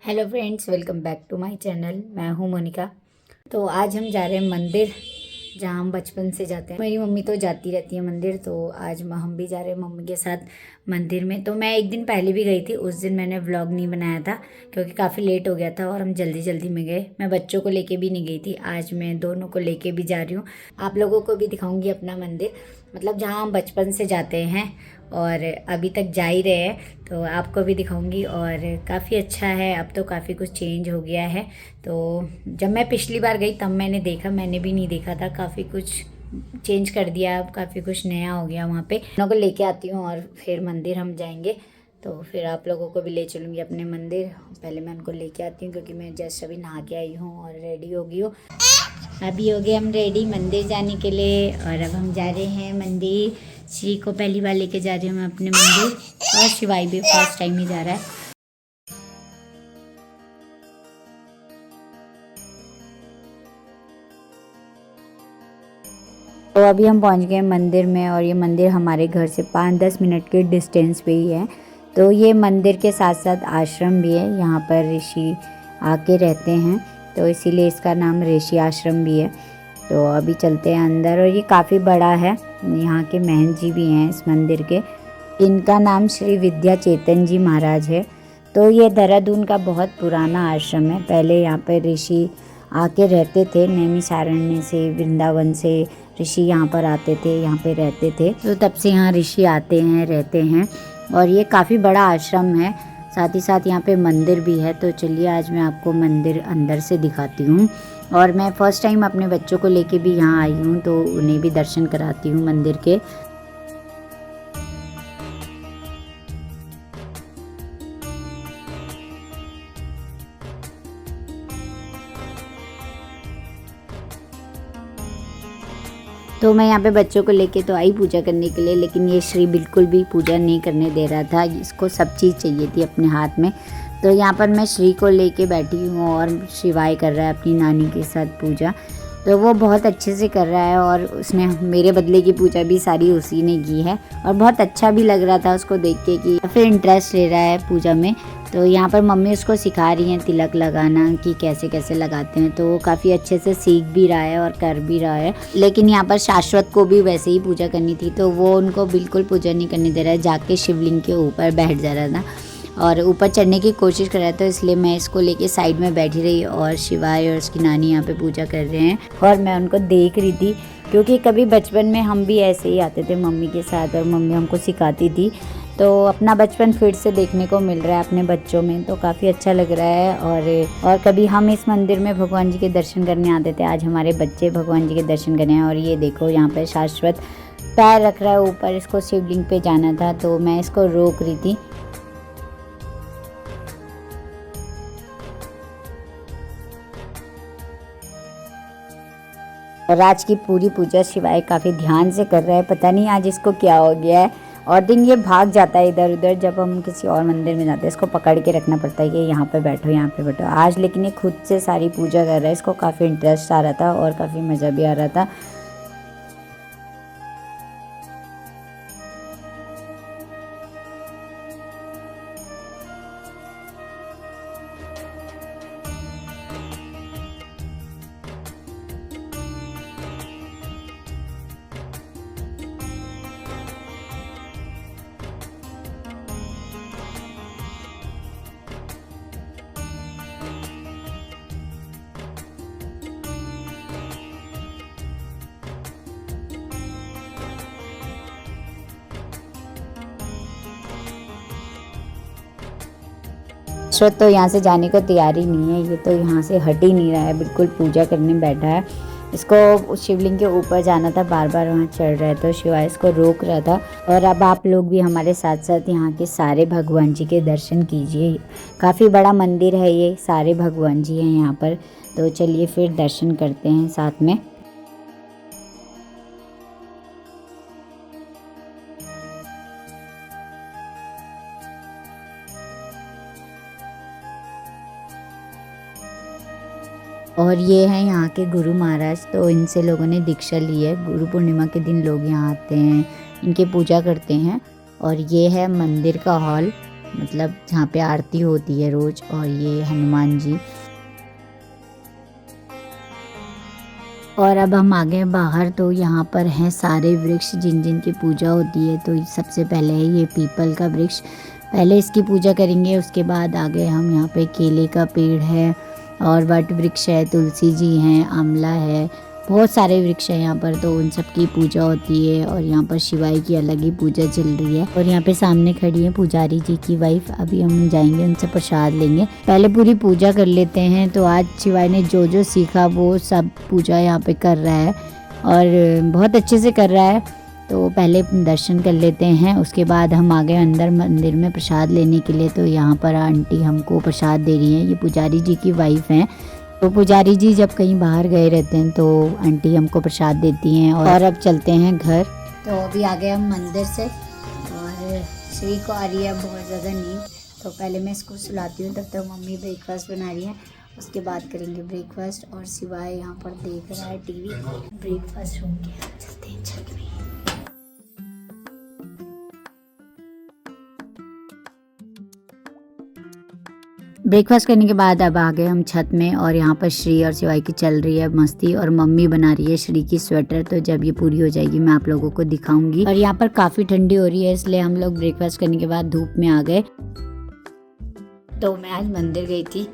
Hello friends, welcome back to my channel. मैं हूं मोनिका। तो आज हम जा रहे हैं मंदिर, जहां हम बचपन से जाते हैं। मेरी मम्मी तो जाती रहती है मंदिर, तो आज हम भी जा रहे हैं मम्मी के साथ मंदिर में। तो मैं एक दिन पहले भी गई थी, उस दिन मैंने व्लॉग नहीं बनाया था क्योंकि काफ़ी लेट हो गया था और हम जल्दी जल्दी में गए। मैं बच्चों को लेके भी नहीं गई थी, आज मैं दोनों को लेके भी जा रही हूँ। आप लोगों को भी दिखाऊंगी अपना मंदिर, मतलब जहाँ हम बचपन से जाते हैं और अभी तक जा ही रहे हैं, तो आपको भी दिखाऊंगी। और काफ़ी अच्छा है, अब तो काफ़ी कुछ चेंज हो गया है। तो जब मैं पिछली बार गई तब मैंने देखा, मैंने भी नहीं देखा था, काफ़ी कुछ चेंज कर दिया, अब काफ़ी कुछ नया हो गया वहाँ पे। उन लोगों को लेके आती हूँ और फिर मंदिर हम जाएंगे, तो फिर आप लोगों को भी ले चलूँगी अपने मंदिर। पहले मैं उनको लेके आती हूँ क्योंकि मैं जस्ट अभी नहा के आई हूँ और रेडी हो गई हूँ। अभी हो गए हम रेडी मंदिर जाने के लिए, और अब हम जा रहे हैं मंदिर। श्री को पहली बार लेके जा रही हूँ मैं अपने मंदिर, और शिवाई भी फर्स्ट टाइम ही जा रहा है। तो अभी हम पहुंच गए मंदिर में, और ये मंदिर हमारे घर से 5-10 मिनट के डिस्टेंस पे ही है। तो ये मंदिर के साथ साथ आश्रम भी है, यहाँ पर ऋषि आके रहते हैं, तो इसीलिए इसका नाम ऋषि आश्रम भी है। तो अभी चलते हैं अंदर, और ये काफ़ी बड़ा है। यहाँ के महंत जी भी हैं इस मंदिर के, इनका नाम श्री विद्या चेतन जी महाराज है। तो ये देहरादून का बहुत पुराना आश्रम है। पहले यहाँ पर ऋषि आके रहते थे, नैमिषारण्य से, वृंदावन से ऋषि यहाँ पर आते थे, यहाँ पे रहते थे। तो तब से यहाँ ऋषि आते हैं, रहते हैं, और ये काफ़ी बड़ा आश्रम है। साथ ही साथ यहाँ पे मंदिर भी है। तो चलिए आज मैं आपको मंदिर अंदर से दिखाती हूँ। और मैं फ़र्स्ट टाइम अपने बच्चों को लेके भी यहाँ आई हूँ, तो उन्हें भी दर्शन कराती हूँ मंदिर के। तो मैं यहाँ पे बच्चों को लेके तो आई पूजा करने के लिए, लेकिन ये श्री बिल्कुल भी पूजा नहीं करने दे रहा था, इसको सब चीज़ चाहिए थी अपने हाथ में। तो यहाँ पर मैं श्री को लेके बैठी हूँ और शिवाय कर रहा है अपनी नानी के साथ पूजा। तो वो बहुत अच्छे से कर रहा है, और उसने मेरे बदले की पूजा भी सारी उसी ने की है, और बहुत अच्छा भी लग रहा था उसको देख के कि फिर इंटरेस्ट ले रहा है पूजा में। तो यहाँ पर मम्मी उसको सिखा रही हैं तिलक लगाना, कि कैसे कैसे लगाते हैं। तो वो काफ़ी अच्छे से सीख भी रहा है और कर भी रहा है। लेकिन यहाँ पर शाश्वत को भी वैसे ही पूजा करनी थी, तो वो उनको बिल्कुल पूजा नहीं करने दे रहा है, जाके शिवलिंग के ऊपर बैठ जा रहा था और ऊपर चढ़ने की कोशिश कर रहा था। तो इसलिए मैं इसको लेके साइड में बैठी रही, और शिवाय और उसकी नानी यहाँ पे पूजा कर रहे हैं, और मैं उनको देख रही थी। क्योंकि कभी बचपन में हम भी ऐसे ही आते थे मम्मी के साथ, और मम्मी हमको सिखाती थी। तो अपना बचपन फिर से देखने को मिल रहा है अपने बच्चों में, तो काफ़ी अच्छा लग रहा है। और कभी हम इस मंदिर में भगवान जी के दर्शन करने आते थे, आज हमारे बच्चे भगवान जी के दर्शन करने हैं। और ये देखो यहाँ पर शाश्वत पैर रख रहा है ऊपर, इसको शिवलिंग पे जाना था, तो मैं इसको रोक रही थी। और आज की पूरी पूजा शिवाय काफ़ी ध्यान से कर रहा है, पता नहीं आज इसको क्या हो गया है। और दिन ये भाग जाता है इधर उधर, जब हम किसी और मंदिर में जाते हैं इसको पकड़ के रखना पड़ता है कि यहाँ पे बैठो, यहाँ पे बैठो। आज लेकिन ये खुद से सारी पूजा कर रहा है, इसको काफ़ी इंटरेस्ट आ रहा था और काफ़ी मज़ा भी आ रहा था। शाश्वत तो यहाँ से जाने को तैयार ही नहीं है, ये तो यहाँ से हट ही नहीं रहा है, बिल्कुल पूजा करने बैठा है। इसको शिवलिंग के ऊपर जाना था, बार बार वहाँ चढ़ रहा है, तो शिवाय इसको रोक रहा था। और अब आप लोग भी हमारे साथ साथ यहाँ के सारे भगवान जी के दर्शन कीजिए। काफ़ी बड़ा मंदिर है ये, सारे भगवान जी हैं यहाँ पर। तो चलिए फिर दर्शन करते हैं साथ में। और ये हैं यहाँ के गुरु महाराज, तो इनसे लोगों ने दीक्षा ली है। गुरु पूर्णिमा के दिन लोग यहाँ आते हैं, इनकी पूजा करते हैं। और ये है मंदिर का हॉल, तो यहाँ पे सारे भगवान जी हैं। मतलब जहाँ पे आरती होती है रोज़, और ये हनुमान जी। और अब हम आ गए बाहर, तो यहाँ पर हैं सारे वृक्ष जिन जिन की पूजा होती है। तो सबसे पहले है ये पीपल का वृक्ष, पहले इसकी पूजा करेंगे। उसके बाद आगे हम यहाँ पे केले का पेड़ है और वट वृक्ष है, तुलसी जी हैं, आंवला है, बहुत सारे वृक्ष हैं यहाँ पर। तो उन सब की पूजा होती है और यहाँ पर शिवाई की अलग ही पूजा चल रही है। और यहाँ पे सामने खड़ी है पुजारी जी की वाइफ। अभी हम जाएंगे उनसे प्रसाद लेंगे, पहले पूरी पूजा कर लेते हैं। तो आज शिवाई ने जो जो सीखा वो सब पूजा यहाँ पे कर रहा है और बहुत अच्छे से कर रहा है। तो पहले दर्शन कर लेते हैं, उसके बाद हम आ गए अंदर मंदिर में प्रसाद लेने के लिए। तो यहाँ पर आंटी हमको प्रसाद दे रही हैं, ये पुजारी जी की वाइफ हैं। तो पुजारी जी जब कहीं बाहर गए रहते हैं तो आंटी हमको प्रसाद देती हैं। और अब चलते हैं घर। तो अभी आ गए हम मंदिर से और श्री को आ रही है बहुत ज़्यादा नींद। तो पहले मैं इसको सुलाती हूँ, तब तक मम्मी ब्रेकफास्ट बना रही है, उसके बाद करेंगे ब्रेकफास्ट। और शिवाय यहाँ पर देख रहा है टीवी। ब्रेकफास्ट हो गया, चलते हैं छत में। ब्रेकफास्ट करने के बाद अब आ गए हम छत में और यहाँ पर श्री और शिवाई की चल रही है मस्ती और मम्मी बना रही है श्री की स्वेटर। तो जब ये पूरी हो जाएगी मैं आप लोगों को दिखाऊंगी। और यहाँ पर काफ़ी ठंडी हो रही है, इसलिए हम लोग ब्रेकफास्ट करने के बाद धूप में आ गए। तो मैं आज मंदिर गई थी,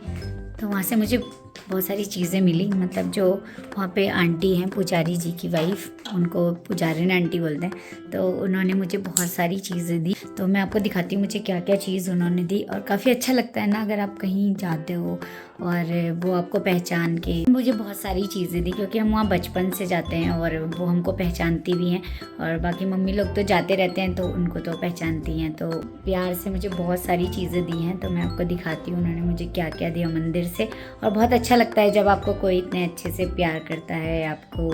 तो वहाँ से मुझे बहुत सारी चीज़ें मिली। मतलब जो वहाँ पे आंटी हैं पुजारी जी की वाइफ, उनको पुजारी ने आंटी बोलते हैं, तो उन्होंने मुझे बहुत सारी चीज़ें दी। तो मैं आपको दिखाती हूँ मुझे क्या क्या चीज़ उन्होंने दी। और काफ़ी अच्छा लगता है ना अगर आप कहीं जाते हो और वो आपको पहचान के। मुझे बहुत सारी चीज़ें दी क्योंकि हम वहाँ बचपन से जाते हैं और वो हमको पहचानती भी हैं। और बाकी मम्मी लोग तो जाते रहते हैं तो उनको तो पहचानती हैं, तो प्यार से मुझे बहुत सारी चीज़ें दी हैं। तो मैं आपको दिखाती हूँ उन्होंने मुझे क्या क्या दिया मंदिर से। और बहुत अच्छा लगता है जब आपको कोई इतने अच्छे से प्यार करता है, आपको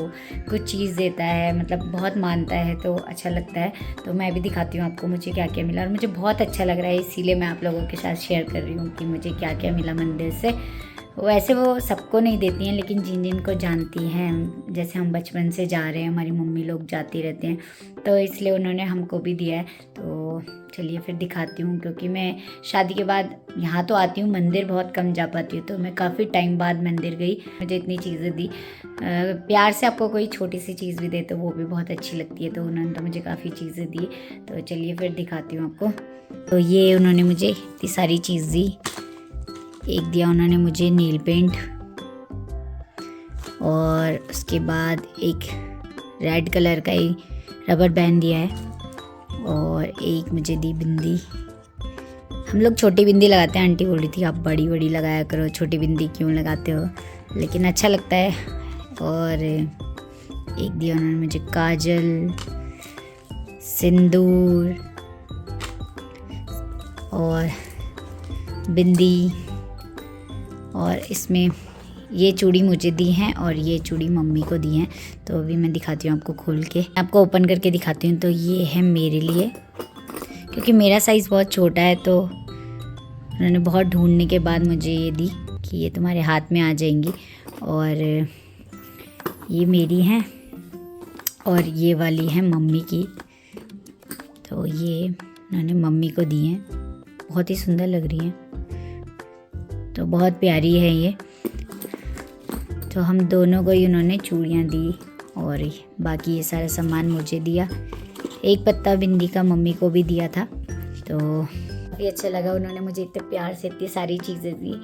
कुछ चीज़ देता है, मतलब बहुत मानता है, तो अच्छा लगता है। तो मैं भी दिखाती हूँ आपको मुझे क्या क्या मिला और मुझे बहुत अच्छा लग रहा है, इसीलिए मैं आप लोगों के साथ शेयर कर रही हूँ कि मुझे क्या क्या मिला मंदिर से। वैसे वो सबको नहीं देती हैं, लेकिन जिन जिन को जानती हैं, जैसे हम बचपन से जा रहे हैं, हमारी मम्मी लोग जाती रहते हैं, तो इसलिए उन्होंने हमको भी दिया है। तो चलिए फिर दिखाती हूँ, क्योंकि मैं शादी के बाद यहाँ तो आती हूँ, मंदिर बहुत कम जा पाती हूँ, तो मैं काफ़ी टाइम बाद मंदिर गई। मुझे इतनी चीज़ें दी। प्यार से आपको कोई छोटी सी चीज़ भी दे तो वो भी बहुत अच्छी लगती है, तो उन्होंने तो मुझे काफ़ी चीज़ें दी। तो चलिए फिर दिखाती हूँ आपको। तो ये उन्होंने मुझे इतनी सारी चीज़ दी। एक दिया उन्होंने मुझे नील पेंट, और उसके बाद एक रेड कलर का ही रबर बैंड दिया है, और एक मुझे दी बिंदी। हम लोग छोटी बिंदी लगाते हैं, आंटी बोल रही थी आप बड़ी बड़ी लगाया करो, छोटी बिंदी क्यों लगाते हो, लेकिन अच्छा लगता है। और एक दिया उन्होंने मुझे काजल, सिंदूर और बिंदी, और इसमें ये चूड़ी मुझे दी हैं और ये चूड़ी मम्मी को दी हैं। तो अभी मैं दिखाती हूँ आपको खोल के, आपको ओपन करके दिखाती हूँ। तो ये है मेरे लिए, क्योंकि मेरा साइज़ बहुत छोटा है, तो उन्होंने बहुत ढूंढने के बाद मुझे ये दी कि ये तुम्हारे हाथ में आ जाएंगी। और ये मेरी हैं और ये वाली है मम्मी की, तो ये उन्होंने मम्मी को दी हैं, बहुत ही सुंदर लग रही हैं, तो बहुत प्यारी है ये। तो हम दोनों को ही उन्होंने चूड़ियाँ दी और बाकी ये सारा सामान मुझे दिया। एक पत्ता बिंदी का मम्मी को भी दिया था। तो काफ़ी अच्छा लगा, उन्होंने मुझे इतने प्यार से इतनी सारी चीज़ें दी,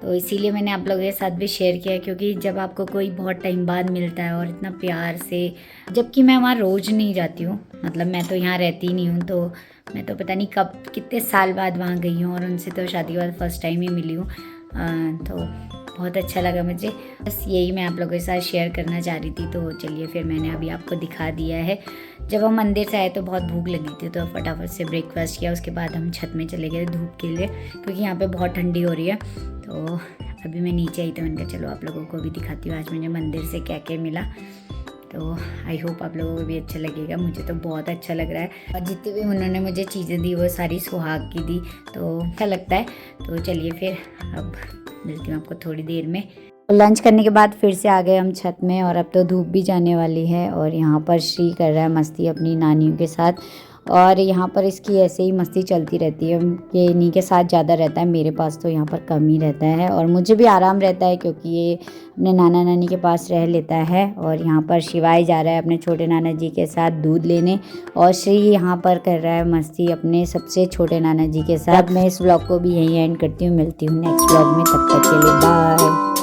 तो इसीलिए मैंने आप लोगों के साथ भी शेयर किया। क्योंकि जब आपको कोई बहुत टाइम बाद मिलता है और इतना प्यार से, जबकि मैं वहाँ रोज़ नहीं जाती हूँ, मतलब मैं तो यहाँ रहती नहीं हूँ, तो मैं तो पता नहीं कब कितने साल बाद वहाँ गई हूँ, और उनसे तो शादी के बाद फर्स्ट टाइम ही मिली हूँ। तो बहुत अच्छा लगा मुझे, बस यही मैं आप लोगों के साथ शेयर करना चाह रही थी। तो चलिए फिर मैंने अभी आपको दिखा दिया है। जब हम मंदिर से आए तो बहुत भूख लगी थी, तो फटाफट से ब्रेकफास्ट किया, उसके बाद हम छत में चले गए धूप के लिए, क्योंकि यहाँ पे बहुत ठंडी हो रही है। तो अभी मैं नीचे आई तो मैंने कहा चलो आप लोगों को भी दिखाती हूँ आज मुझे मंदिर से क्या क्या मिला। तो आई होप आप लोगों को भी अच्छा लगेगा, मुझे तो बहुत अच्छा लग रहा है। और जितनी भी उन्होंने मुझे चीज़ें दी वो सारी सुहाग की दी, तो अच्छा लगता है। तो चलिए फिर अब मिलती हूँ आपको थोड़ी देर में। लंच करने के बाद फिर से आ गए हम छत में, और अब तो धूप भी जाने वाली है। और यहाँ पर श्री कर रहा है मस्ती अपनी नानियों के साथ, और यहाँ पर इसकी ऐसे ही मस्ती चलती रहती है। ये इन्हीं के साथ ज़्यादा रहता है, मेरे पास तो यहाँ पर कम ही रहता है और मुझे भी आराम रहता है क्योंकि ये अपने नाना नानी के पास रह लेता है। और यहाँ पर शिवाय जा रहा है अपने छोटे नाना जी के साथ दूध लेने और श्री यहाँ पर कर रहा है मस्ती अपने सबसे छोटे नाना जी के साथ। मैं इस व्लॉग को भी यहीं एंड करती हूँ, मिलती हूँ नेक्स्ट व्लॉग में, तब तक के लिए बाय।